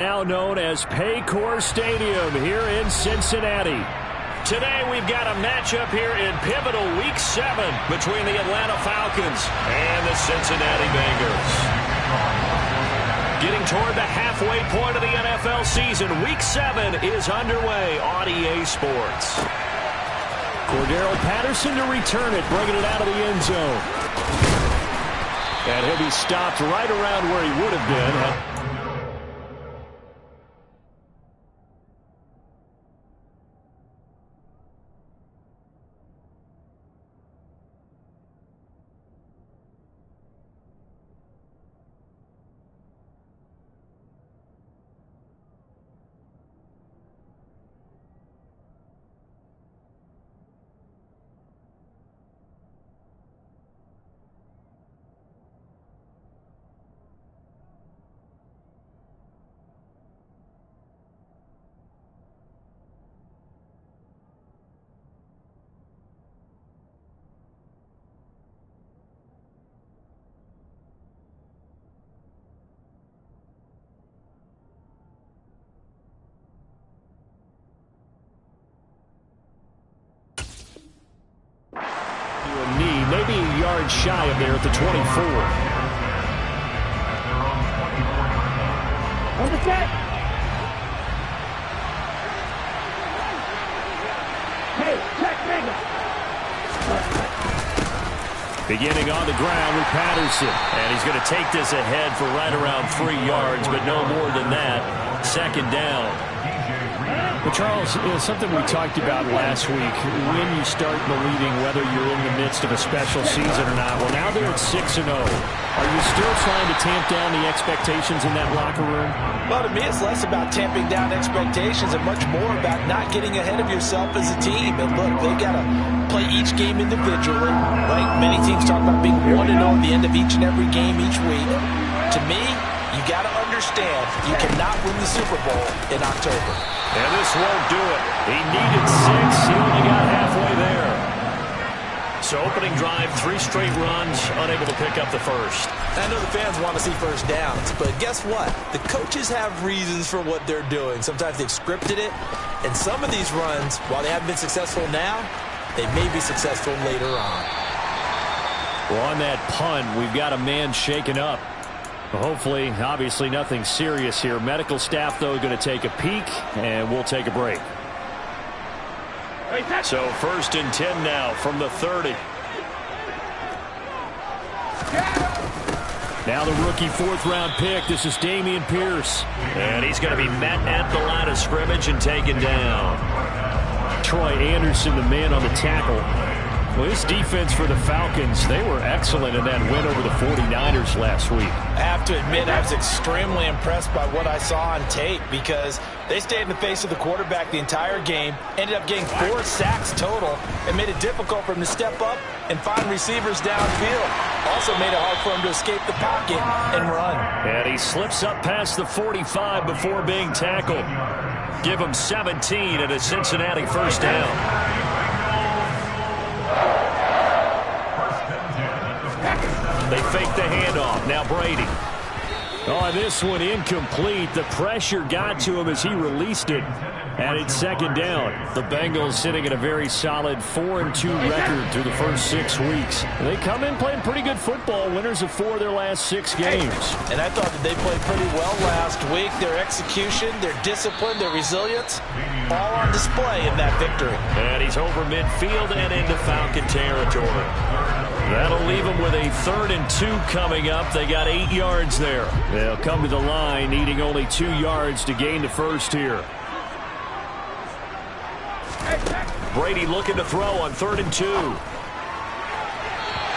Now known as Paycor Stadium here in Cincinnati. Today we've got a matchup here in pivotal Week 7 between the Atlanta Falcons and the Cincinnati Bengals. Getting toward the halfway point of the NFL season, Week 7 is underway on EA Sports. Cordero Patterson to return it, bringing it out of the end zone. And he'll be stopped right around where he would have been. Maybe a yard shy of there at the 24. On the set. Hey, check Bengals. Beginning on the ground with Patterson. And he's going to take this ahead for right around 3 yards, but no more than that. Second down. Well, Charles, something we talked about last week, when you start believing whether you're in the midst of a special season or not. Well, now they're at 6-0. Are you still trying to tamp down the expectations in that locker room? Well, to me, it's less about tamping down expectations and much more about not getting ahead of yourself as a team. And look, they got to play each game individually, right? Many teams talk about being 1-0 at the end of each and every game each week. To me, you got to understand you cannot win the Super Bowl in October. And this won't do it. He needed 6. He only got halfway there. So opening drive, 3 straight runs, unable to pick up the first. I know the fans want to see first downs, but guess what? The coaches have reasons for what they're doing. Sometimes they've scripted it, and some of these runs, while they haven't been successful now, they may be successful later on. Well, on that punt, we've got a man shaken up. Hopefully, obviously nothing serious here. Medical staff, though, going to take a peek, and we'll take a break. So 1st and 10 now from the 30. Now the rookie 4th-round pick. This is Dameon Pierce. And he's going to be met at the line of scrimmage and taken down. Troy Anderson, the man on the tackle. Well, this defense for the Falcons, they were excellent in that win over the 49ers last week. I have to admit, I was extremely impressed by what I saw on tape because they stayed in the face of the quarterback the entire game, ended up getting 4 sacks total, and made it difficult for him to step up and find receivers downfield. Also made it hard for him to escape the pocket and run. And he slips up past the 45 before being tackled. Give him 17 and a Cincinnati first down. They fake the handoff. Now Brady. Oh, this one incomplete. The pressure got to him as he released it. And it's second down. The Bengals sitting at a very solid 4-2 record through the first 6 weeks. They come in playing pretty good football. Winners of 4 of their last 6 games. And I thought that they played pretty well last week. Their execution, their discipline, their resilience, all on display in that victory. And he's over midfield and into Falcon territory. That'll leave them with a 3rd and 2 coming up. They got 8 yards there. They'll come to the line, needing only 2 yards to gain the first here. Brady looking to throw on 3rd and 2. And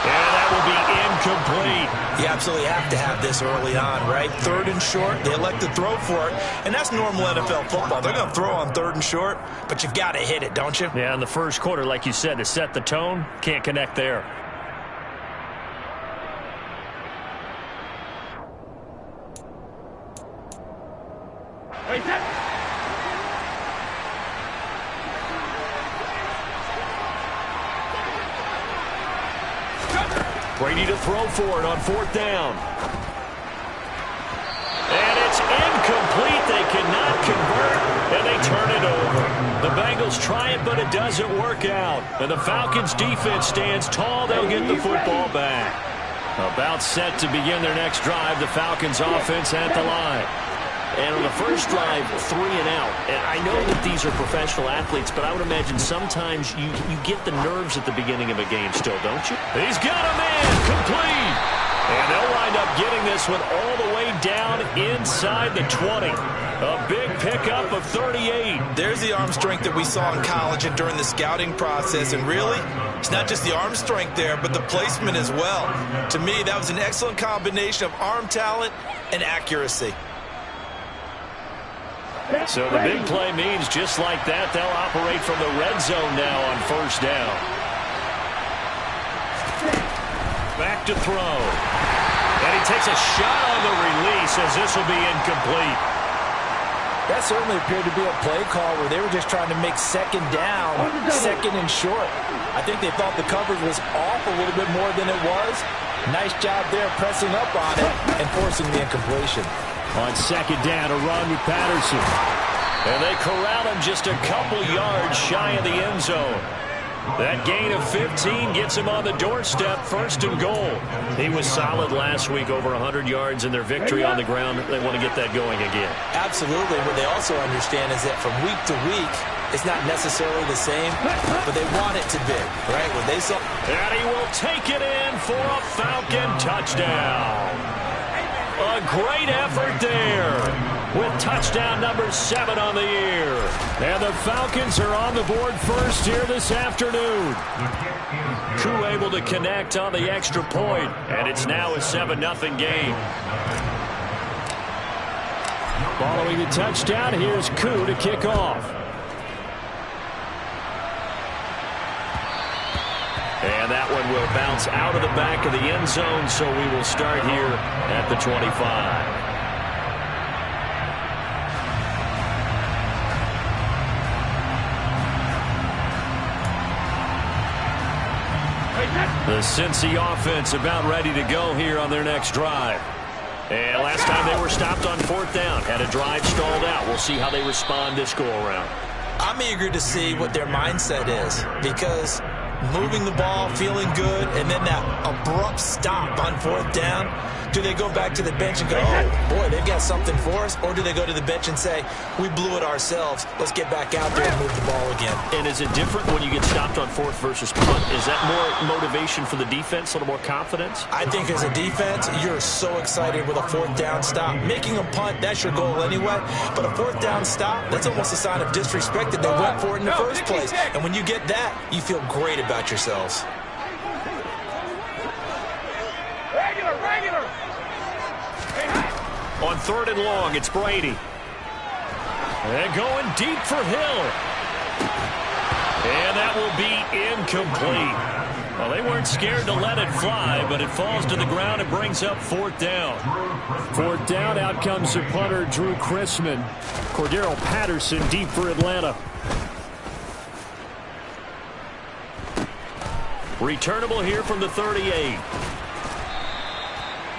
that will be incomplete. You absolutely have to have this early on, right? 3rd and short, they elect to throw for it. And that's normal NFL football. They're going to throw on 3rd and short, but you've got to hit it, don't you? Yeah, in the first quarter, like you said, to set the tone, can't connect there. Brady to throw for it on 4th down. And it's incomplete. They Bengals try it, but it doesn't work out. And the Falcons defense stands tall. They'll get the football back. About set to begin their next drive. The Falcons offense at the line. And on the first drive, 3 and out. And I know that these are professional athletes, but I would imagine sometimes you get the nerves at the beginning of a game still, don't you? He's got a man complete. And they'll wind up getting this one all the way down inside the 20. A big pickup of 38. There's the arm strength that we saw in college and during the scouting process. And really, it's not just the arm strength there, but the placement as well. To me, that was an excellent combination of arm talent and accuracy. So the big play means just like that, they'll operate from the red zone now on first down. Back to throw. And he takes a shot on the release as this will be incomplete. That certainly appeared to be a play call where they were just trying to make second down, second and short. I think they thought the coverage was off a little bit more than it was. Nice job there pressing up on it and forcing the incompletion. On second down, a run with Patterson. And they corral him just a couple yards shy of the end zone. That gain of 15 gets him on the doorstep, first and goal. He was solid last week, over 100 yards in their victory on the ground. They want to get that going again. Absolutely. What they also understand is that from week to week, it's not necessarily the same, but they want it to be, right? When they saw... And he will take it in for a Falcon touchdown. A great effort there with touchdown number 7 on the year. And the Falcons are on the board first here this afternoon. Koo able to connect on the extra point, and it's now a 7-0 game. Following the touchdown, here's Koo to kick off. And that one will bounce out of the back of the end zone, so we will start here at the 25. The Cincy offense about ready to go here on their next drive. And last time they were stopped on fourth down, had a drive stalled out. We'll see how they respond this go-around. I'm eager to see what their mindset is, because moving the ball, feeling good, and then that abrupt stop on fourth down, do they go back to the bench and go, oh, boy, they've got something for us? Or do they go to the bench and say, we blew it ourselves, let's get back out there and move the ball again? And is it different when you get stopped on fourth versus punt? Is that more motivation for the defense, a little more confidence? I think as a defense, you're so excited with a fourth down stop. Making a punt, that's your goal anyway. But a fourth down stop, that's almost a sign of disrespect that they went for it in the first place. And when you get that, you feel great about yourselves. On third and long, it's Brady. And going deep for Hill. And that will be incomplete. Well, they weren't scared to let it fly, but it falls to the ground and brings up fourth down. Fourth down, out comes the punter, Drew Chrisman. Cordero Patterson deep for Atlanta. Returnable here from the 38.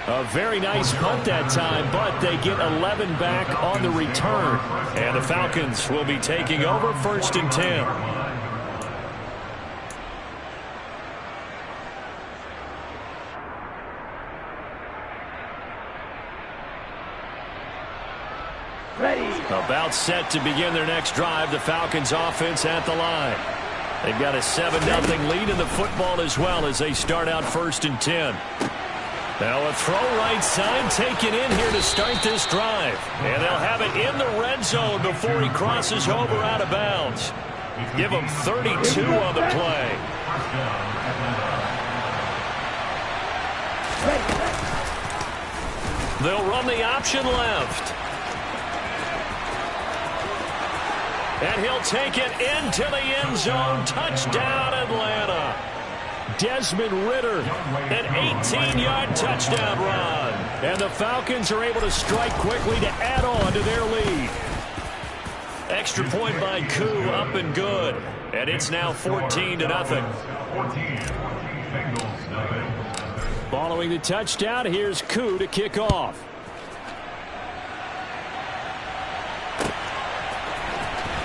A very nice punt that time, but they get 11 back on the return. And the Falcons will be taking over first and 10. About set to begin their next drive. The Falcons offense at the line. They've got a 7-0 lead in the football as well as they start out first and 10. Now a throw right side taken in here to start this drive. And they'll have it in the red zone before he crosses over out of bounds. Give him 32 on the play. They'll run the option left. And he'll take it into the end zone. Touchdown, Atlanta. Desmond Ridder, an 18-yard touchdown run. And the Falcons are able to strike quickly to add on to their lead. Extra point by Koo, up and good. And it's now 14-0. Following the touchdown, here's Koo to kick off.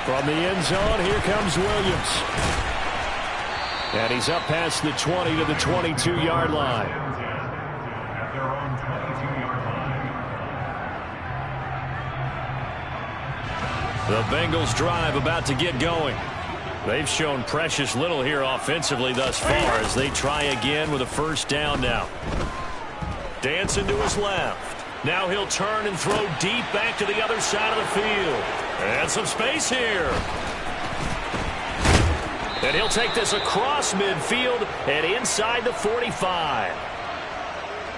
From the end zone, here comes Williams. And he's up past the 20 to the 22-yard line. The Bengals drive about to get going. They've shown precious little here offensively thus far as they try again with a first down now. Dancing to his left. Now he'll turn and throw deep back to the other side of the field. And some space here. And he'll take this across midfield and inside the 45.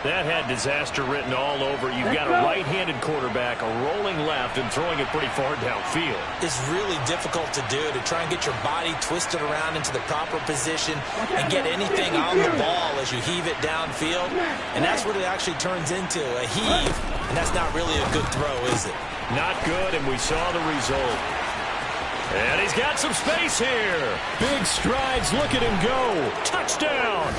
That had disaster written all over. You've got a right-handed quarterback, a rolling left, and throwing it pretty far downfield. It's really difficult to do, to try and get your body twisted around into the proper position and get anything on the ball as you heave it downfield. And that's what it actually turns into, a heave. And that's not really a good throw, is it? Not good, and we saw the result. And he's got some space here. Big strides. Look at him go. Touchdown.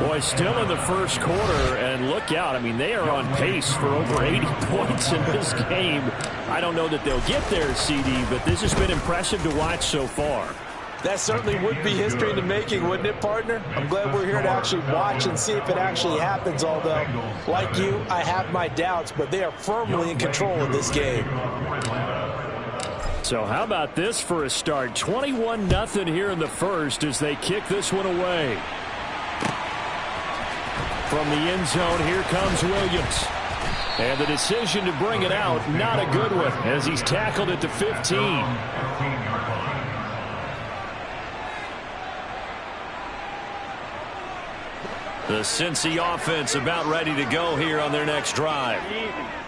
Boy, still in the first quarter, and look out. I mean, they are on pace for over 80 points in this game. I don't know that they'll get there, CD, but this has been impressive to watch so far. That certainly would be history in the making, wouldn't it, partner? I'm glad we're here to actually watch and see if it actually happens, although, like you, I have my doubts, but they are firmly in control of this game. So how about this for a start? 21-0 here in the first as they kick this one away. From the end zone, here comes Williams. And the decision to bring it out, not a good one, as he's tackled at the 15. The Cincy offense about ready to go here on their next drive.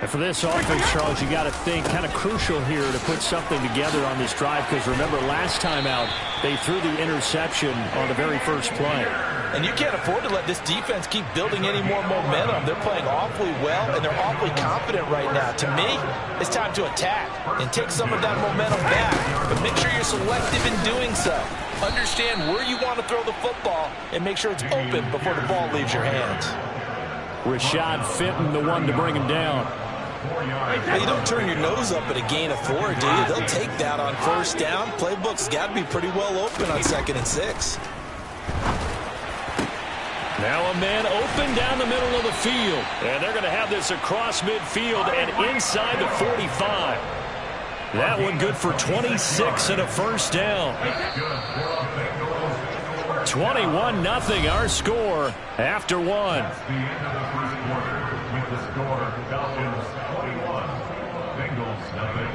And for this offense, Charles, you got to think kind of crucial here to put something together on this drive, because remember last time out they threw the interception on the very first play. And you can't afford to let this defense keep building any more momentum. They're playing awfully well, and they're awfully confident right now. To me, it's time to attack and take some of that momentum back. But make sure you're selective in doing so. Understand where you want to throw the football and make sure it's open before the ball leaves your hands. Rashad Fenton, the one to bring him down. Well, you don't turn your nose up at a gain of 4, do you? They'll take that on first down. Playbook's got to be pretty well open on 2nd and 6. Now a man open down the middle of the field. And they're going to have this across midfield and inside the 45. That one good for 26 and a first down. 21-0 our score after one. That's the end of the first quarter with the score Falcons 21, Bengals nothing.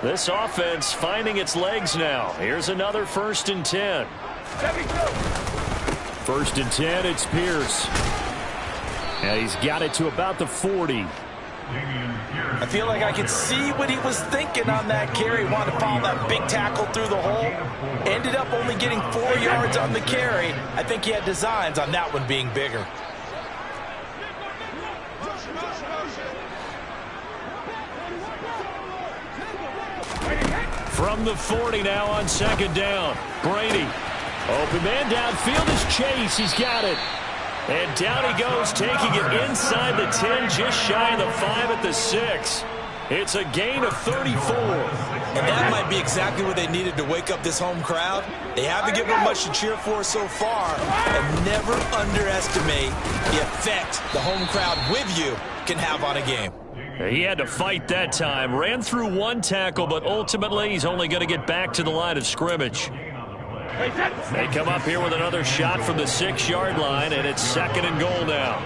This offense finding its legs now. Here's another 1st and 10. 1st and 10, it's Pierce. And he's got it to about the 40. I feel like I could see what he was thinking on that carry. Wanted to follow that big tackle through the hole. Ended up only getting 4 yards on the carry. I think he had designs on that one being bigger. From the 40 now on 2nd down. Brady. Open man downfield is Chase. He's got it. And down he goes, taking it inside the 10, just shy of the 5 at the 6. It's a gain of 34. And that might be exactly what they needed to wake up this home crowd. They haven't given them much to cheer for so far. And never underestimate the effect the home crowd with you can have on a game. He had to fight that time. Ran through one tackle, but ultimately he's only going to get back to the line of scrimmage. They come up here with another shot from the 6-yard line, and it's 2nd and goal now.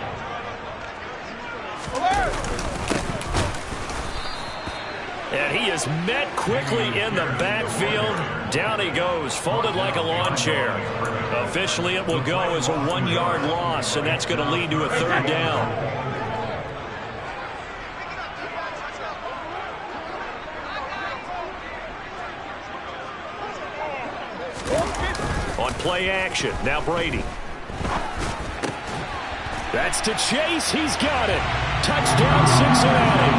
And he is met quickly in the backfield. Down he goes, folded like a lawn chair. Officially, it will go as a 1-yard loss, and that's going to lead to a 3rd down. On play action, now Brady. That's to Chase. He's got it. Touchdown, Cincinnati.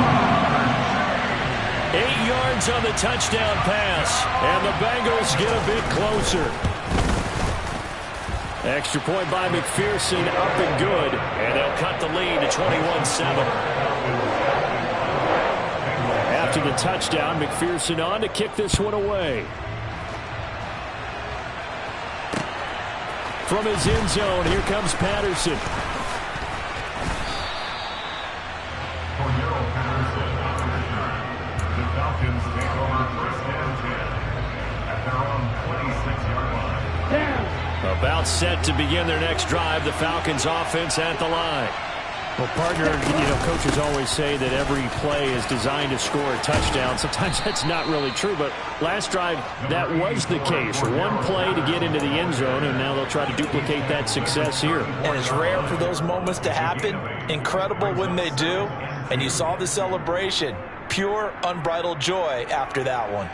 8 yards on the touchdown pass, and the Bengals get a bit closer. Extra point by McPherson, up and good. And they'll cut the lead to 21-7. After the touchdown, McPherson on to kick this one away. From his end zone, here comes Patterson. The Falcons take over first and 10 at their own 26-yard line. About set to begin their next drive. The Falcons offense at the line. Well, partner, coaches always say that every play is designed to score a touchdown. Sometimes that's not really true, but last drive, that was the case. One play to get into the end zone, and now they'll try to duplicate that success here. And it's rare for those moments to happen. Incredible when they do. And you saw the celebration. Pure, unbridled joy after that one.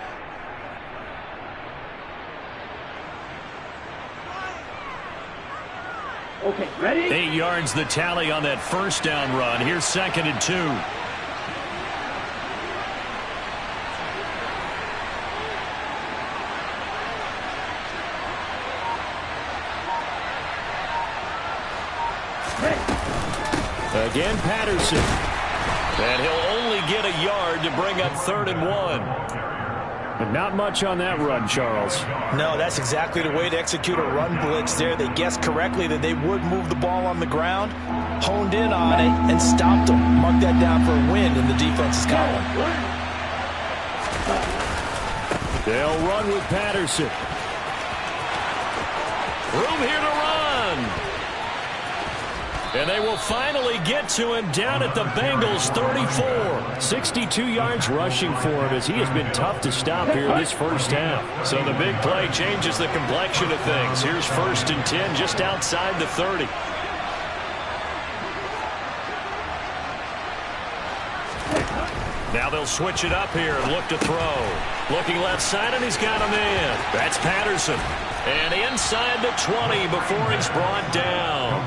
Okay, ready? 8 yards the tally on that first down run. Here's 2nd and 2. Again, Patterson. And he'll only get a yard to bring up 3rd and 1. But not much on that run, Charles. No, that's exactly the way to execute a run blitz there. They guessed correctly that they would move the ball on the ground, honed in on it, and stopped them. Mark that down for a win in the defense's column. They'll run with Patterson. Room here to run. And they will finally get to him down at the Bengals 34. 62 yards rushing for him as he has been tough to stop here in this first half. So the big play changes the complexion of things. Here's 1st and 10 just outside the 30. Now they'll switch it up here and look to throw. Looking left side, and he's got him in. That's Patterson. And inside the 20 before he's brought down.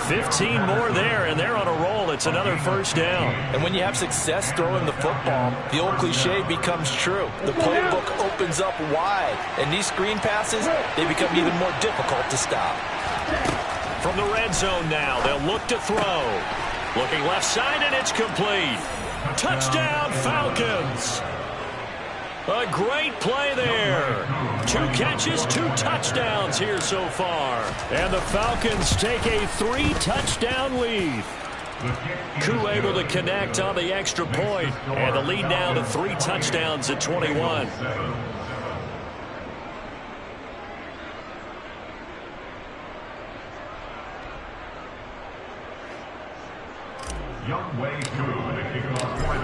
15 more there, and they're on a roll. It's another first down. And when you have success throwing the football, the old cliche becomes true. The playbook opens up wide, and these screen passes, they become even more difficult to stop. From the red zone now, they'll look to throw. Looking left side, and it's complete. Touchdown, Falcons. A great play there. 2 catches, 2 touchdowns here so far. And the Falcons take a 3-touchdown lead. Koo able to connect on the extra point. And the lead now to 3 touchdowns at 21.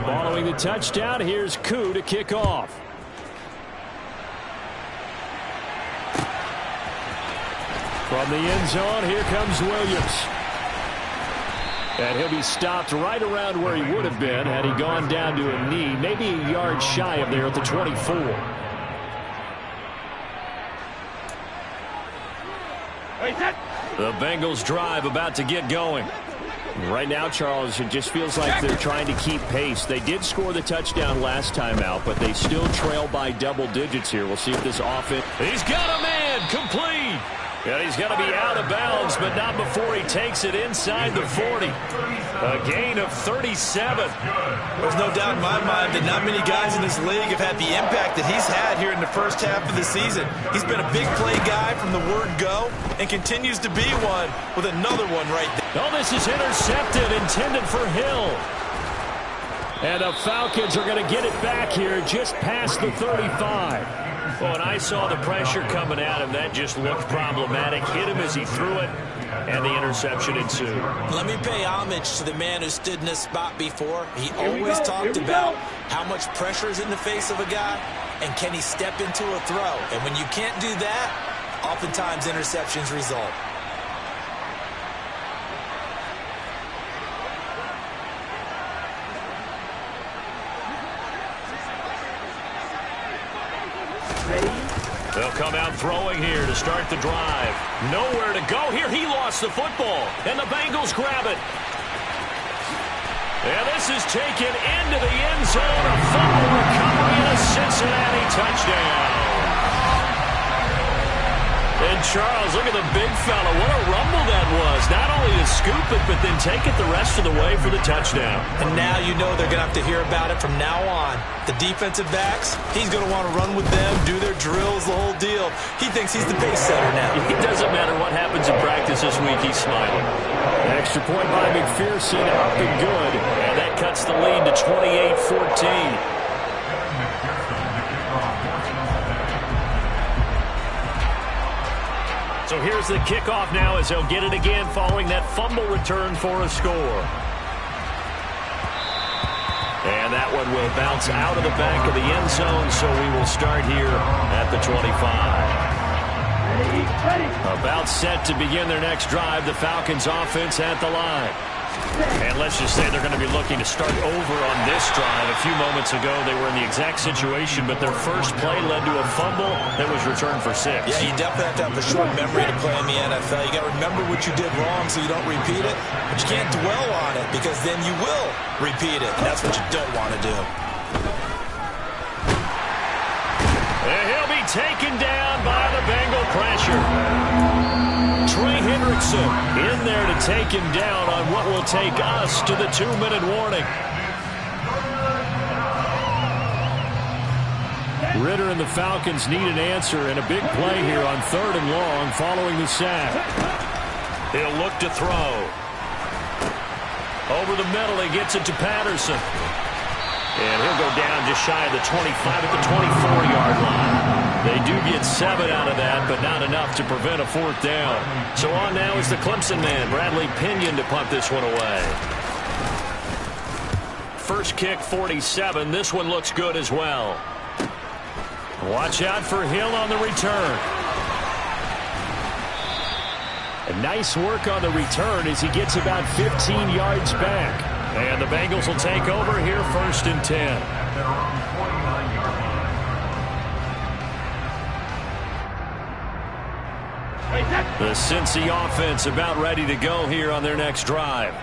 Following the touchdown, here's Koo to kick off. From the end zone, here comes Williams. And he'll be stopped right around where he would have been had he gone down to a knee, maybe a yard shy of there at the 24. The Bengals drive about to get going. Right now, Charles, it just feels like they're trying to keep pace. They did score the touchdown last time out, but they still trail by double digits here. We'll see if this offense... He's got a man complete. And he's going to be out of bounds, but not before he takes it inside the 40. A gain of 37. There's no doubt in my mind that not many guys in this league have had the impact that he's had here in the first half of the season. He's been a big play guy from the word go and continues to be one with another one right there. Oh, this is intercepted, intended for Hill. And the Falcons are going to get it back here just past the 35. Well, when I saw the pressure coming at him, that just looked problematic. Hit him as he threw it, and the interception ensued. Let me pay homage to the man who stood in this spot before. He always talked about how much pressure is in the face of a guy, and can he step into a throw. And when you can't do that, oftentimes interceptions result. They'll come out throwing here to start the drive. Nowhere to go here. He lost the football, and the Bengals grab it. And this is taken into the end zone. A fumble recovery and a Cincinnati touchdown. And Charles, look at the big fella. What a rumble that was. Not only to scoop it, but then take it the rest of the way for the touchdown. And now you know they're going to have to hear about it from now on. The defensive backs, he's going to want to run with them, do their drills, the whole deal. He thinks he's the pace setter now. It doesn't matter what happens in practice this week. He's smiling. An extra point by McPherson, up and good. And that cuts the lead to 28-14. So here's the kickoff now as they'll get it again following that fumble return for a score. And that one will bounce out of the back of the end zone, so we will start here at the 25. About set to begin their next drive, the Falcons offense at the line. And let's just say they're going to be looking to start over on this drive. A few moments ago, they were in the exact situation, but their first play led to a fumble that was returned for 6. Yeah, you definitely have to have a short memory to play in the NFL. You got to remember what you did wrong so you don't repeat it, but you can't dwell on it because then you will repeat it, and that's what you don't want to do. And he'll be taken down by the Bengal pressure. Trey Hendrickson in there to take him down on what will take us to the 2-minute warning. Ritter and the Falcons need an answer and a big play here on 3rd and long following the sack. He'll look to throw. Over the middle, he gets it to Patterson. And he'll go down just shy of the 25 at the 24-yard line. They do get 7 out of that, but not enough to prevent a 4th down. So on now is the Clemson man, Bradley Pinion, to punt this one away. First kick, 47. This one looks good as well. Watch out for Hill on the return. A nice work on the return as he gets about 15 yards back. And the Bengals will take over here 1st and 10. The Cincy offense about ready to go here on their next drive.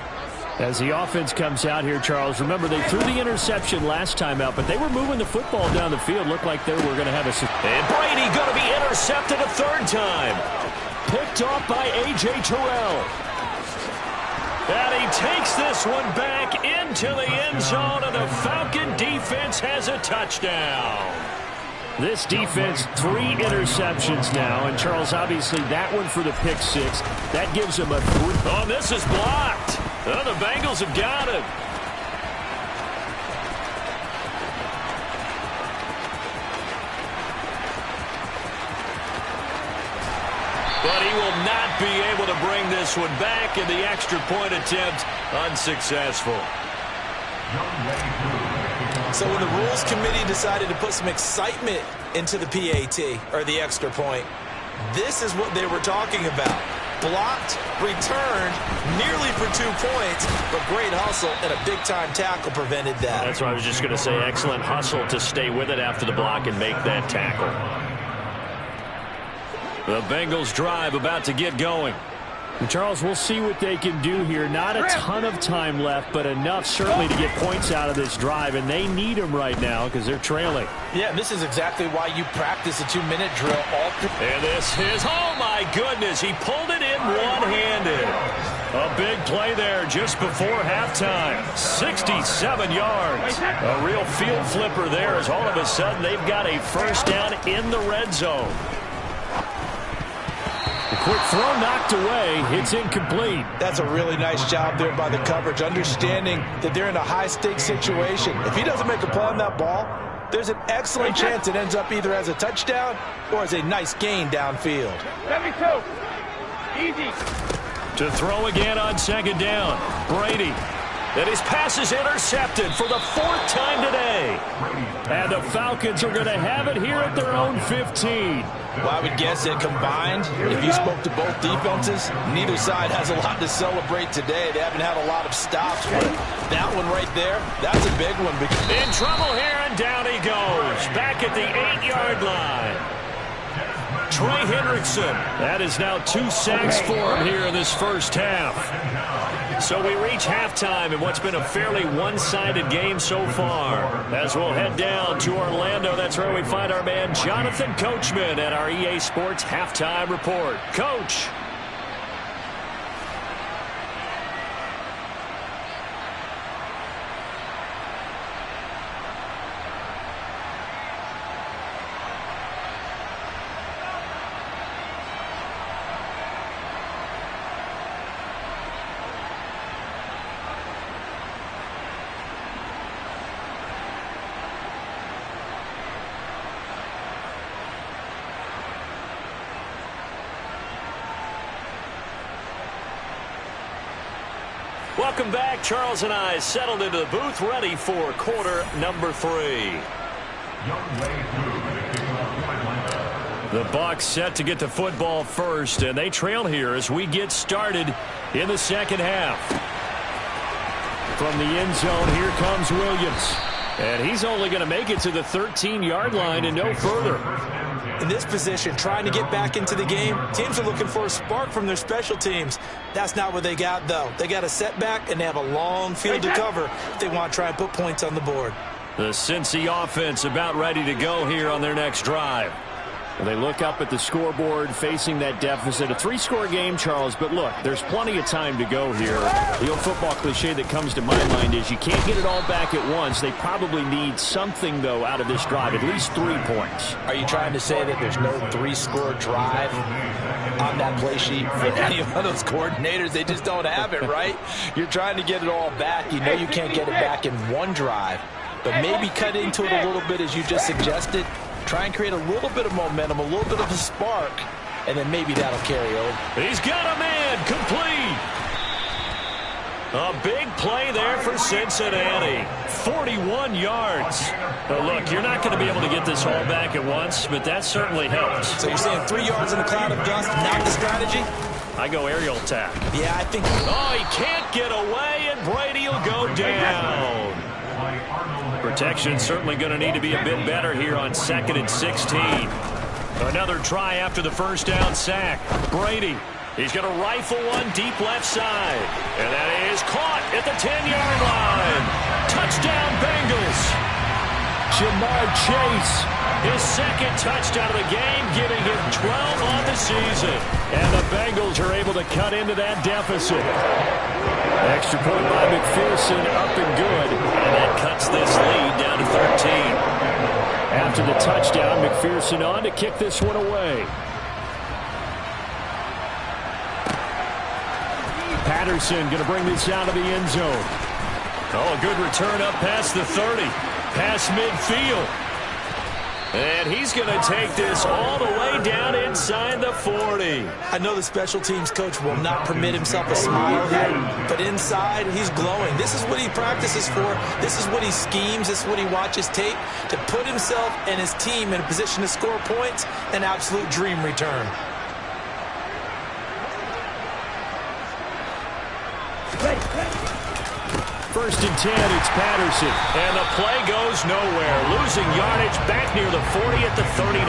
As the offense comes out here, Charles, remember they threw the interception last time out, but they were moving the football down the field. Looked like they were going to have a... And Brady going to be intercepted a 3rd time. Picked off by A.J. Terrell. And he takes this one back into the end zone, and the Falcon defense has a touchdown. This defense, 3 interceptions now, and Charles, obviously that one for the pick 6. That gives them a 3. Oh, this is blocked. Oh, the Bengals have got him. But he will not be able to bring this one back, and the extra point attempt unsuccessful. So when the Rules Committee decided to put some excitement into the PAT, or the extra point, this is what they were talking about. Blocked, returned, nearly for 2 points, but great hustle and a big-time tackle prevented that. That's what I was just going to say. Excellent hustle to stay with it after the block and make that tackle. The Bengals drive about to get going. And Charles, we'll see what they can do here. Not a ton of time left, but enough certainly to get points out of this drive, and they need them right now because they're trailing. Yeah, this is exactly why you practice a 2-minute drill all through. And this is, oh my goodness, he pulled it in one-handed. A big play there just before halftime. 67 yards. A real field flipper there as all of a sudden they've got a 1st down in the red zone. A quick throw knocked away. It's incomplete. That's a really nice job there by the coverage, understanding that they're in a high-stakes situation. If he doesn't make a play on that ball, there's an excellent chance it ends up either as a touchdown or as a nice gain downfield. 72. Easy. To throw again on 2nd down. Brady. And his pass is intercepted for the 4th time today. And the Falcons are going to have it here at their own 15. Well, I would guess that combined, if you spoke to both defenses, neither side has a lot to celebrate today. They haven't had a lot of stops, but that one right there, that's a big one. In trouble here, and down he goes. Back at the 8-yard line. Trey Hendrickson. That is now 2 sacks for him here in this first half. So we reach halftime in what's been a fairly one-sided game so far. As we'll head down to Orlando, that's where we find our man Jonathan Coachman at our EA Sports Halftime Report. Coach. Welcome back. Charles and I settled into the booth, ready for quarter number 3. The Bucs set to get the football first, and they trail here as we get started in the second half. From the end zone, here comes Williams. And he's only going to make it to the 13-yard line and no further. In this position, trying to get back into the game, teams are looking for a spark from their special teams. That's not what they got, though. They got a setback, and they have a long field to cover if they want to try and put points on the board. The Cincy offense about ready to go here on their next drive. Well, they look up at the scoreboard facing that deficit. A 3-score game, Charles, but look, there's plenty of time to go here. The old football cliche that comes to my mind is you can't get it all back at once. They probably need something, though, out of this drive, at least 3 points. Are you trying to say that there's no 3-score drive on that play sheet for any one of those coordinators? They just don't have it, right? You're trying to get it all back. You know you can't get it back in one drive, but maybe cut into it a little bit as you just suggested. Try and create a little bit of momentum, a little bit of a spark, and then maybe that'll carry over. He's got a man complete. A big play there for Cincinnati. 41 yards. But look, you're not going to be able to get this all back at once, but that certainly helps. So you're saying 3 yards in a cloud of dust, not the strategy? I go aerial attack. Yeah, I think... Oh, he can't get away, and Brady will go down. Protection certainly going to need to be a bit better here on 2nd and 16. Another try after the first down sack. Brady, he's going to rifle one deep left side. And that is caught at the 10-yard line. Touchdown, Bengals. Jamar Chase, his 2nd touchdown of the game, giving him 12 on the season. And the Bengals are able to cut into that deficit. Extra point by McPherson, up and good. And that cuts this lead down to 13. After the touchdown, McPherson on to kick this one away. Patterson going to bring this out of the end zone. Oh, a good return up past the 30. Past midfield. And he's going to take this all the way down inside the 40. I know the special teams coach will not permit himself a smile here, but inside, he's glowing. This is what he practices for. This is what he schemes. This is what he watches tape to put himself and his team in a position to score points. An absolute dream return. First and 10, it's Patterson. And the play goes nowhere. Losing yardage back near the 40 at the 39.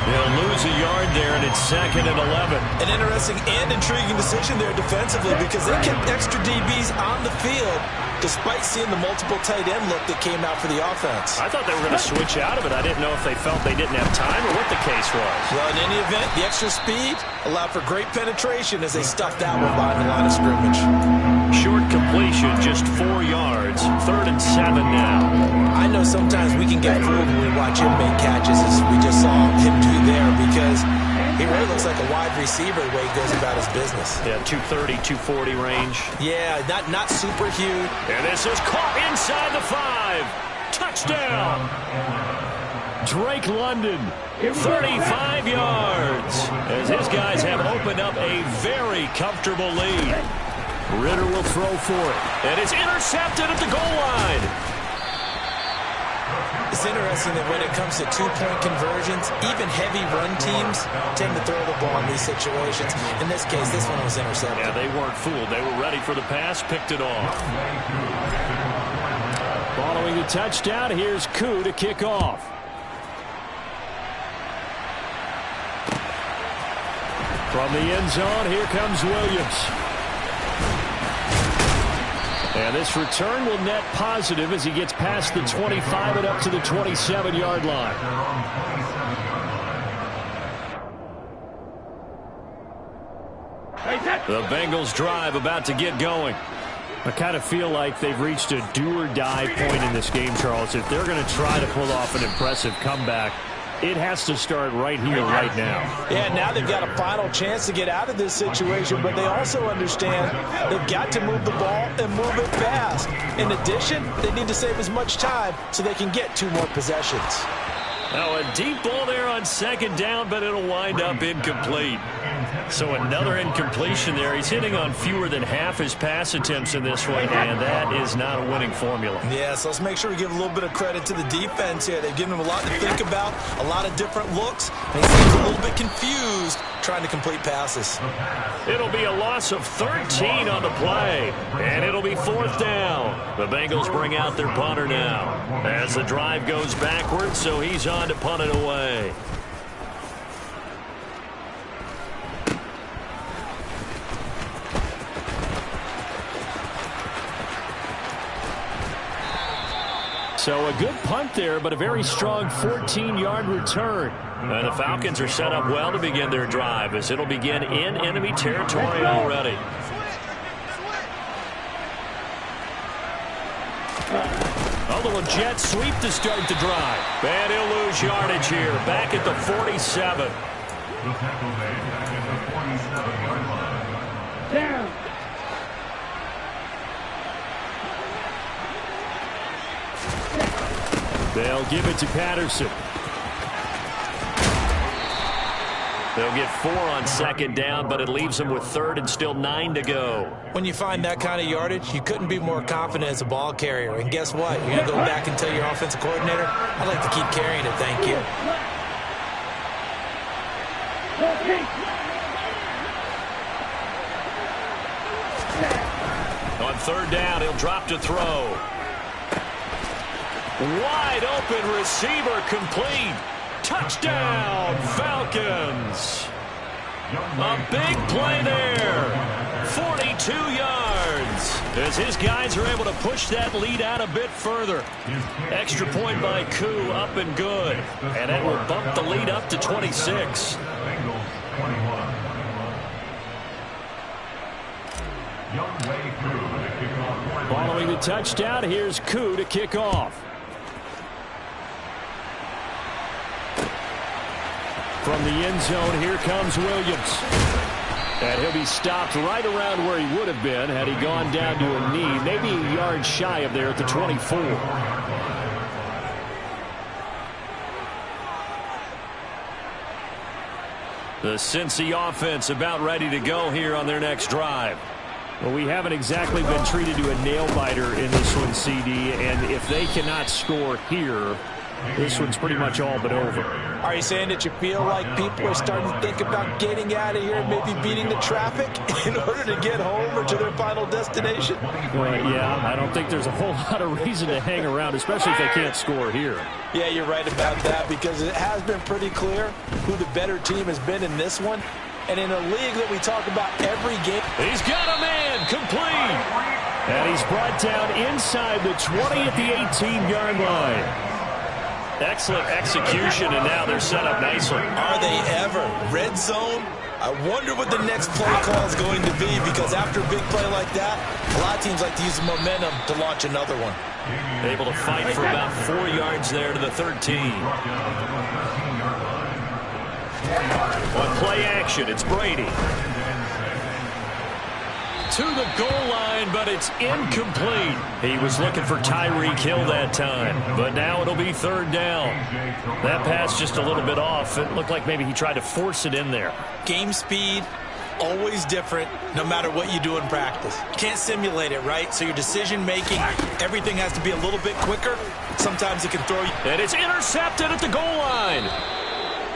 They'll lose a yard there, and it's 2nd and 11. An interesting and intriguing decision there defensively because they kept extra DBs on the field despite seeing the multiple tight end look that came out for the offense. I thought they were going to switch out of it. I didn't know if they felt they didn't have time or what the case was. Well, in any event, the extra speed allowed for great penetration as they stuffed that one behind the line of scrimmage. Short completion, just 4 yards. 3rd and 7 now. I know sometimes we can get fooled when we watch him make catches, as we just saw him do there, because he really looks like a wide receiver the way he goes about his business. Yeah, 230, 240 range. Yeah, not super huge. And this is caught inside the 5. Touchdown. Drake London, 35 yards, as his guys have opened up a very comfortable lead. Ritter will throw for it, and it's intercepted at the goal line. It's interesting that when it comes to two-point conversions, even heavy run teams tend to throw the ball in these situations. In this case, this one was intercepted. Yeah, they weren't fooled. They were ready for the pass, picked it off. Following the touchdown, here's Koo to kick off. From the end zone, here comes Williams. And this return will net positive as he gets past the 25 and up to the 27-yard line. The Bengals drive about to get going. I kind of feel like they've reached a do-or-die point in this game, Charles. If they're going to try to pull off an impressive comeback, it has to start right here, right now. Yeah, now they've got a final chance to get out of this situation, but they also understand they've got to move the ball and move it fast. In addition, they need to save as much time so they can get 2 more possessions. Now a deep ball there on second down, but it'll wind up incomplete. So another incompletion there. He's hitting on fewer than half his pass attempts in this one, and that is not a winning formula. Yeah, so let's make sure we give a little bit of credit to the defense here. They've given him a lot to think about, a lot of different looks, and he seems a little bit confused trying to complete passes. It'll be a loss of 13 on the play, and it'll be 4th down. The Bengals bring out their punter now as the drive goes backwards, so he's on to punt it away. So a good punt there, but a very strong 14-yard return. And the Falcons are set up well to begin their drive as it'll begin in enemy territory already. A little jet sweep to start the drive. And he'll lose yardage here, back at the 47. The tackle made back at the 47-yard line. Down. They'll give it to Patterson. They'll get 4 on second down, but it leaves them with 3rd and still 9 to go. When you find that kind of yardage, you couldn't be more confident as a ball carrier. And guess what? You're going to go back and tell your offensive coordinator, I'd like to keep carrying it, thank you. On 3rd down, he'll drop to throw. Wide open receiver complete. Touchdown, Falcons. A big play there. 42 yards. As his guys are able to push that lead out a bit further. Extra point by Koo, up and good. And that will bump the lead up to 26. Bengals 21. Young way through the kickoff. Following the touchdown, here's Koo to kick off. From the end zone, here comes Williams. And he'll be stopped right around where he would have been had he gone down to a knee, maybe a yard shy of there at the 24. The Cincy offense about ready to go here on their next drive. Well, we haven't exactly been treated to a nail-biter in this one, CD, and if they cannot score here, this one's pretty much all but over. Are you saying that you feel like people are starting to think about getting out of here and maybe beating the traffic in order to get home or to their final destination? Yeah, I don't think there's a whole lot of reason to hang around, especially if they can't score here. Yeah, you're right about that because it has been pretty clear who the better team has been in this one. And in a league that we talk about every game. He's got a man complete. And he's brought down inside the 20 at the 18-yard line. Excellent execution, and now they're set up nicely. Are they ever? Red zone? I wonder what the next play call is going to be because after a big play like that, a lot of teams like to use the momentum to launch another one. Able to fight for about 4 yards there to the 13. On play action, it's Brady. To the goal line, but it's incomplete. He was looking for Tyreek Hill that time, but now it'll be 3rd down. That pass just a little bit off. It looked like maybe he tried to force it in there. Game speed, always different, no matter what you do in practice. You can't simulate it, right? So your decision-making, everything has to be a little bit quicker. Sometimes it can throw you. And it's intercepted at the goal line.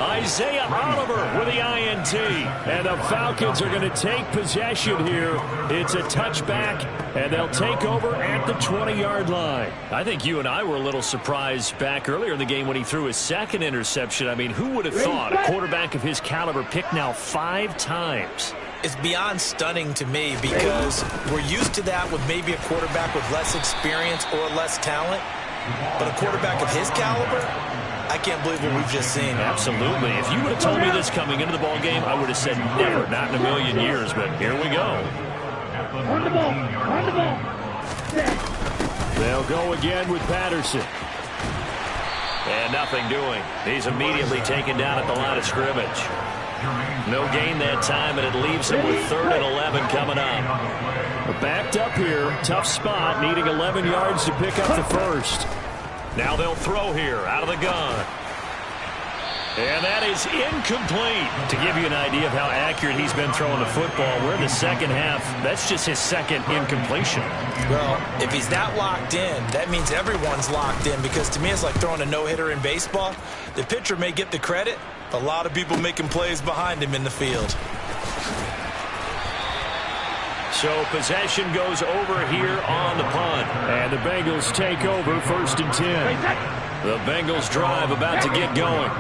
Isaiah Oliver with the INT. And the Falcons are going to take possession here. It's a touchback, and they'll take over at the 20-yard line. I think you and I were a little surprised back earlier in the game when he threw his second interception. I mean, who would have thought a quarterback of his caliber picked now 5 times? It's beyond stunning to me because we're used to that with maybe a quarterback with less experience or less talent. But a quarterback of his caliber, I can't believe what we've just seen. Absolutely. If you would have told me this coming into the ball game, I would have said never, not in a million years. But here we go. Run the ball. Run the ball. They'll go again with Patterson. And nothing doing. He's immediately taken down at the line of scrimmage. No gain that time, and it leaves him with 3rd and 11 coming up. Backed up here. Tough spot, needing 11 yards to pick up the first. Now they'll throw here out of the gun. And that is incomplete. To give you an idea of how accurate he's been throwing the football, we're in the second half. That's just his second incompletion. Well, if he's that locked in, that means everyone's locked in, because to me it's like throwing a no-hitter in baseball. The pitcher may get the credit, a lot of people making plays behind him in the field. So possession goes over here on the punt. And the Bengals take over 1st and 10. The Bengals drive about to get going.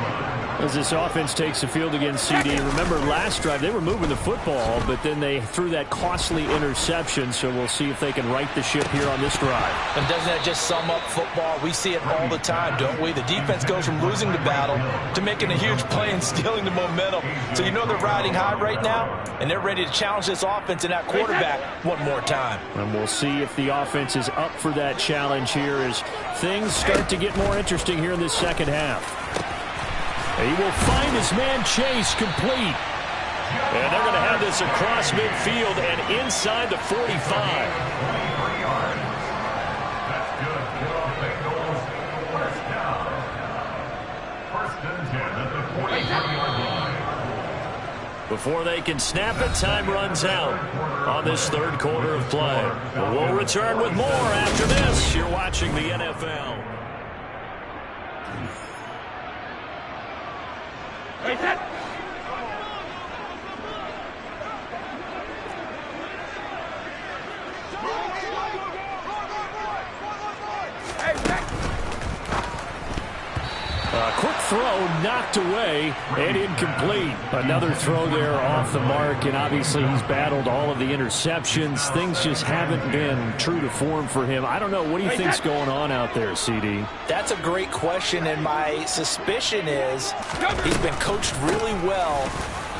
As this offense takes the field against CD. Remember last drive they were moving the football, but then they threw that costly interception. So we'll see if they can right the ship here on this drive. And doesn't that just sum up football? We see it all the time, don't we? The defense goes from losing the battle to making a huge play and stealing the momentum. So you know they're riding high right now, and they're ready to challenge this offense and that quarterback one more time. And we'll see if the offense is up for that challenge here as things start to get more interesting here in this second half. He will find his man Chase complete. And they're going to have this across midfield and inside the 45. That's good for Bengals. First down. 1st and 10 at the 43-yard line. Before they can snap it, time runs out on this 3rd quarter of play. We'll return with more after this. You're watching the NFL. Quick throw knocked away and incomplete. Another throw there off the mark, and obviously he's battled all of the interceptions. Things just haven't been true to form for him. I don't know. What do you think's going on out there, CD? That's a great question, and my suspicion is he's been coached really well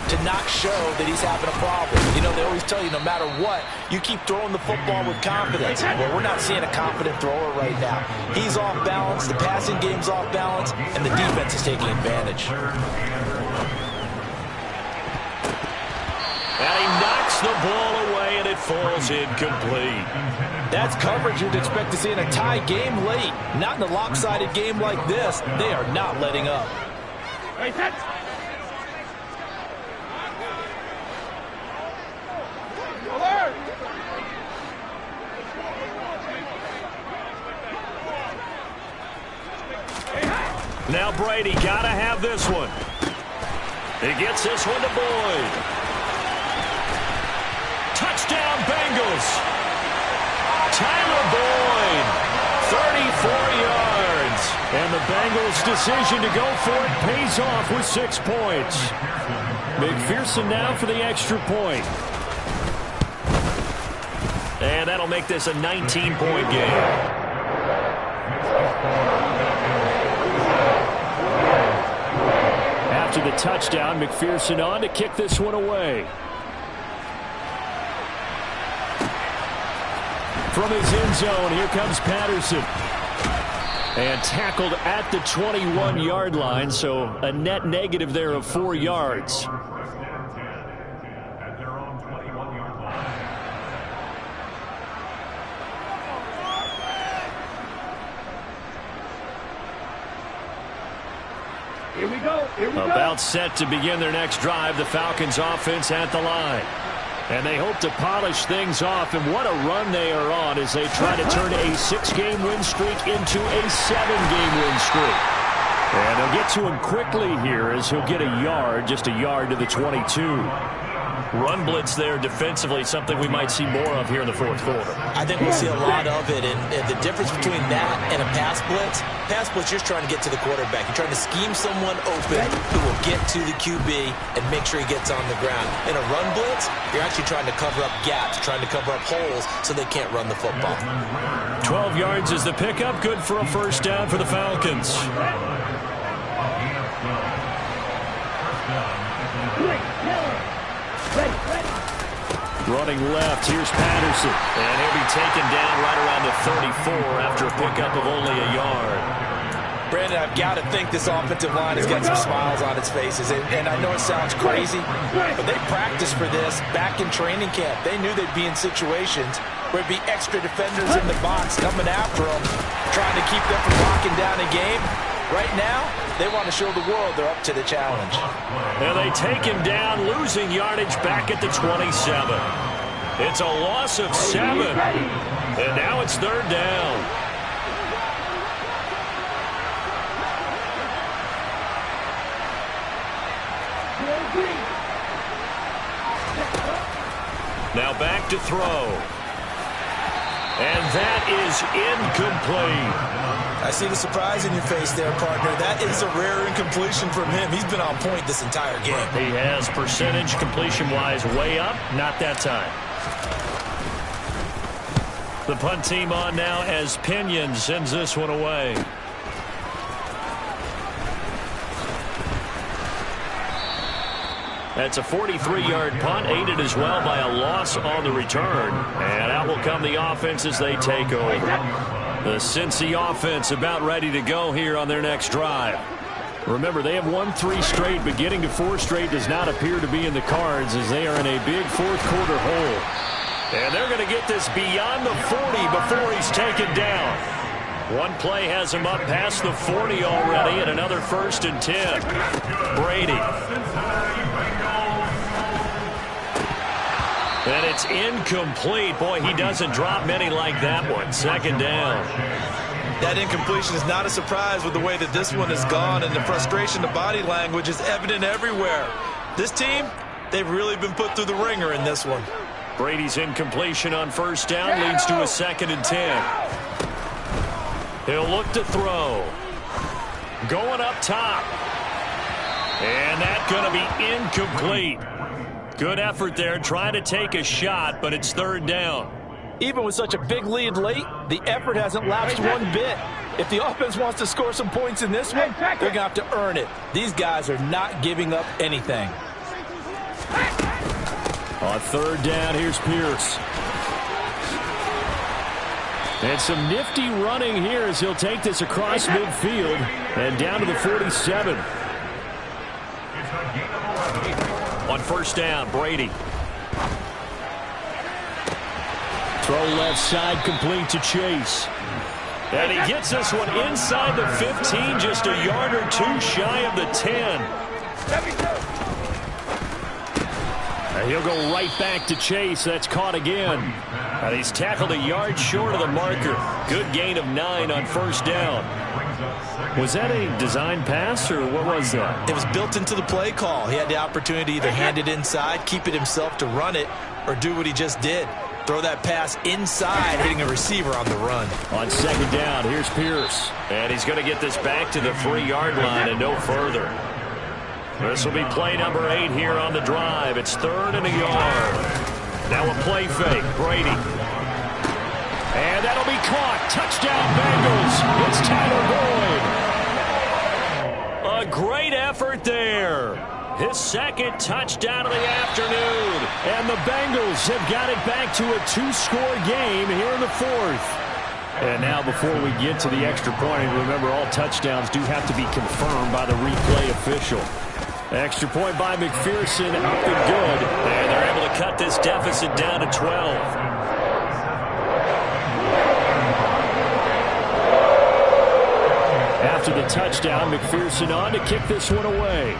to not show that he's having a problem. You know, they always tell you no matter what, you keep throwing the football with confidence. Well, we're not seeing a confident thrower right now. He's off balance, the passing game's off balance, and the defense is taking advantage. And he knocks the ball away, and it falls incomplete. That's coverage you'd expect to see in a tie game late. Not in a lopsided game like this. They are not letting up. Now Brady got to have this one. He gets this one to Boyd. Touchdown Bengals. Tyler Boyd, 34 yards. And the Bengals' decision to go for it pays off with 6 points. McPherson now for the extra point. And that'll make this a 19-point game. After the touchdown, McPherson on to kick this one away. From his end zone, here comes Patterson. And tackled at the 21-yard line, so a net negative there of 4 yards. At their own 21-yard line. Here we go. Here we go. About set to begin their next drive, the Falcons offense at the line. And they hope to polish things off, and what a run they are on as they try to turn a 6-game win streak into a 7-game win streak. And they'll get to him quickly here as he'll get a yard, just a yard to the 22. Run blitz there defensively, something we might see more of here in the fourth quarter. I think we'll see a lot of it, and the difference between that and a pass blitz, you're just trying to get to the quarterback. You're trying to scheme someone open who will get to the QB and make sure he gets on the ground. In a run blitz, you're actually trying to cover up gaps, trying to cover up holes so they can't run the football. 12 yards is the pickup, good for a first down for the Falcons. Running left, here's Patterson. And he'll be taken down right around the 34 after a pickup of only a yard. Brandon, I've got to think this offensive line has got some smiles on its faces. And I know it sounds crazy, but they practiced for this back in training camp. They knew they'd be in situations where it'd be extra defenders in the box coming after them, trying to keep them from locking down a game. Right now, they want to show the world they're up to the challenge. And they take him down, losing yardage back at the 27. It's a loss of 7. And now it's third down. Now back to throw. And that is incomplete. I see the surprise in your face there, partner. That is a rare incompletion from him. He's been on point this entire game. He has percentage completion-wise way up. Not that time. The punt team on now as Pinion sends this one away. That's a 43-yard punt, aided as well by a loss on the return. And out will come the offense as they take over. The Cincy offense about ready to go here on their next drive. Remember, they have won 3 straight, but getting to 4 straight does not appear to be in the cards as they are in a big fourth quarter hole. And they're going to get this beyond the 40 before he's taken down. One play has him up past the 40 already, and another 1st and 10. Brady. And it's incomplete. Boy, he doesn't drop many like that one. Second down. That incompletion is not a surprise with the way that this one has gone, and the frustration, the body language is evident everywhere. This team, they've really been put through the ringer in this one. Brady's incompletion on first down leads to a 2nd and 10. He'll look to throw. Going up top. And that's going to be incomplete. Good effort there, trying to take a shot, but it's third down. Even with such a big lead late, the effort hasn't lapsed one bit. If the offense wants to score some points in this one, they're going to have to earn it. These guys are not giving up anything. On third down, here's Pierce. And some nifty running here as he'll take this across midfield and down to the 47. On first down, Brady. Throw left side, complete to Chase. And he gets this one inside the 15, just a yard or 2 shy of the 10. And he'll go right back to Chase. That's caught again. And he's tackled a yard short of the marker. Good gain of 9 on first down. Was that a design pass, or what was that? It was built into the play call. He had the opportunity to either hand it inside, keep it himself to run it, or do what he just did. Throw that pass inside, hitting a receiver on the run. On second down, here's Pierce. And he's going to get this back to the 3-yard line and no further. This will be play number 8 here on the drive. It's 3rd and a yard. Now a play fake. Brady. And that'll be caught. Touchdown, Bengals. It's Tyler Boyd. A great effort there. His 2nd touchdown of the afternoon. And the Bengals have got it back to a 2-score game here in the 4th. And now before we get to the extra point, remember all touchdowns do have to be confirmed by the replay official. Extra point by McPherson, up and good. And they're able to cut this deficit down to 12. After the touchdown, McPherson on to kick this one away.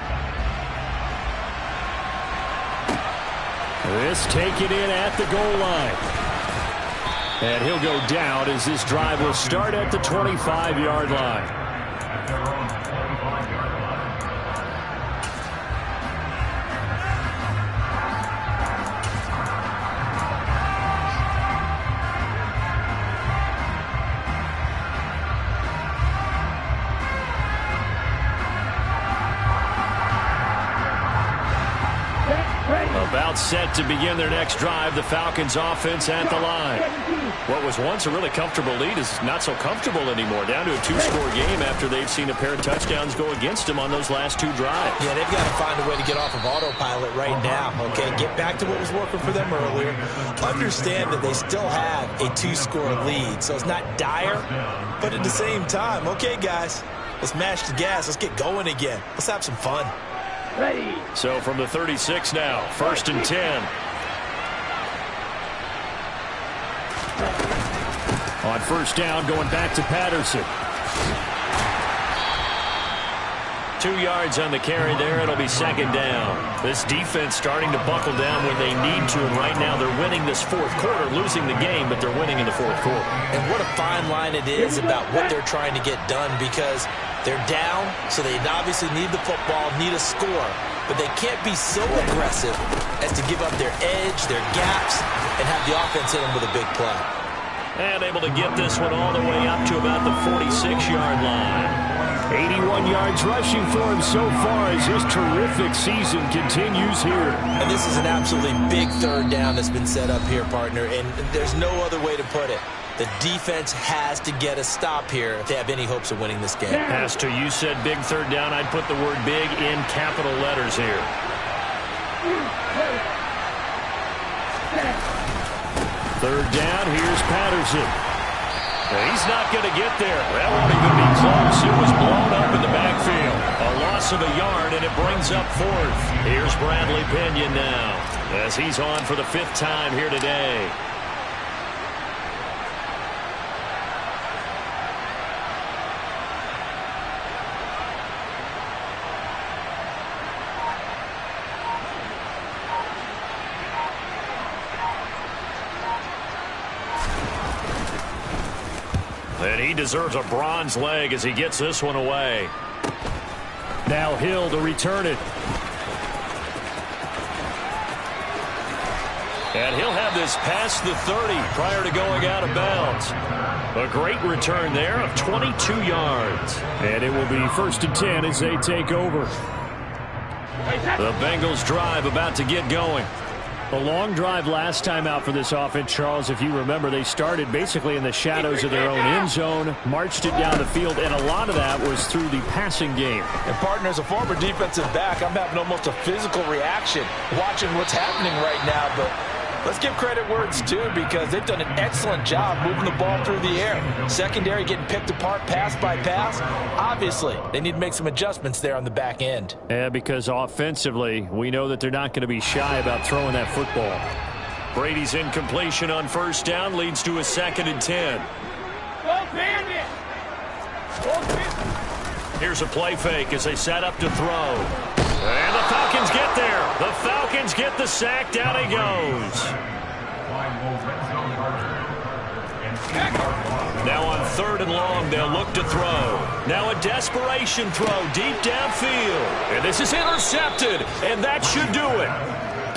This taken in at the goal line. And he'll go down as this drive will start at the 25-yard line. set to begin their next drive. The Falcons offense at the line. What was once a really comfortable lead is not so comfortable anymore. Down to a 2-score game after they've seen a pair of touchdowns go against them on those last 2 drives. Yeah, they've got to find a way to get off of autopilot right now, okay? Get back to what was working for them earlier. Understand that they still have a 2-score lead, so it's not dire, but at the same time, okay, guys, let's mash the gas. Let's get going again. Let's have some fun. Ready. So from the 36 now, 1st and 10. On 1st down, going back to Patterson. 2 yards on the carry there. It'll be 2nd down. This defense starting to buckle down when they need to, and right now they're winning this 4th quarter, losing the game, but they're winning in the 4th quarter. And what a fine line it is about what they're trying to get done, because they're down, so they obviously need the football, need a score, but they can't be so aggressive as to give up their edge, their gaps, and have the offense hit them with a big play. And able to get this one all the way up to about the 46-yard line. 81 yards rushing for him so far as this terrific season continues here. And this is an absolutely big 3rd down that's been set up here, partner, and there's no other way to put it. The defense has to get a stop here if they have any hopes of winning this game. As to you said big 3rd down, I'd put the word big in capital letters here. 3rd down, here's Patterson. He's not going to get there. That won't even be close. It was blown up in the backfield. A loss of a yard, and it brings up 4th. Here's Bradley Pinion now as he's on for the 5th time here today. And he deserves a bronze leg as he gets this one away. Now Hill to return it. And he'll have this past the 30 prior to going out of bounds. A great return there of 22 yards. And it will be 1st and 10 as they take over. The Bengals drive about to get going. A long drive last time out for this offense, Charles. If you remember, they started basically in the shadows of their own end zone, marched it down the field, and a lot of that was through the passing game. And, partner, as a former defensive back, I'm having almost a physical reaction watching what's happening right now. But let's give credit where it's due, because they've done an excellent job moving the ball through the air. Secondary getting picked apart pass by pass. Obviously, they need to make some adjustments there on the back end. Yeah, because offensively, we know that they're not going to be shy about throwing that football. Brady's incompletion on 1st down leads to a 2nd and 10. Go bandit! Go bandit! Here's a play fake as they set up to throw. And the Falcons get there. The Falcons get the sack. Down he goes. Now on 3rd and long, they'll look to throw. Now a desperation throw deep downfield. And this is intercepted. And that should do it.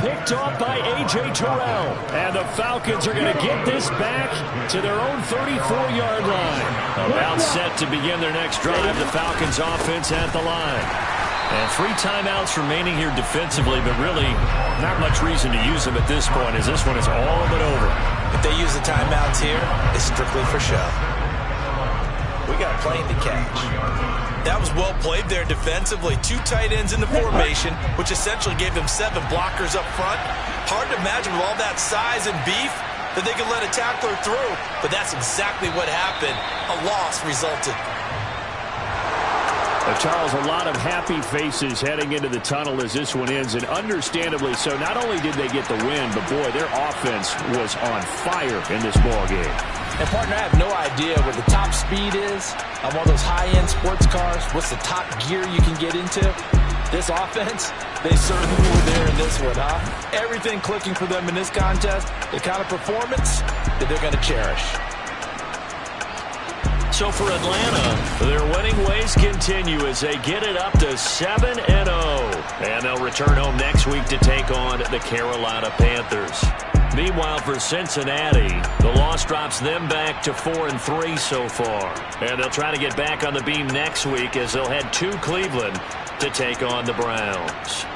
Picked off by A.J. Terrell. And the Falcons are going to get this back to their own 34-yard line. About set to begin their next drive. The Falcons offense at the line. And 3 timeouts remaining here defensively, but really not much reason to use them at this point, as this one is all but over. If they use the timeouts here, it's strictly for show. We got a plane to catch. That was well played there defensively. 2 tight ends in the formation, which essentially gave them 7 blockers up front. Hard to imagine with all that size and beef that they could let a tackler through, but that's exactly what happened. A loss resulted. Charles, a lot of happy faces heading into the tunnel as this one ends, and understandably so. Not only did they get the win, but boy, their offense was on fire in this ball game. And, partner, I have no idea what the top speed is on one of those high-end sports cars. What's the top gear you can get into? This offense, they certainly were there in this one, huh? Everything clicking for them in this contest, the kind of performance that they're going to cherish. So for Atlanta, their winning ways continue as they get it up to 7-0. And they'll return home next week to take on the Carolina Panthers. Meanwhile, for Cincinnati, the loss drops them back to 4-3 so far. And they'll try to get back on the beam next week as they'll head to Cleveland to take on the Browns.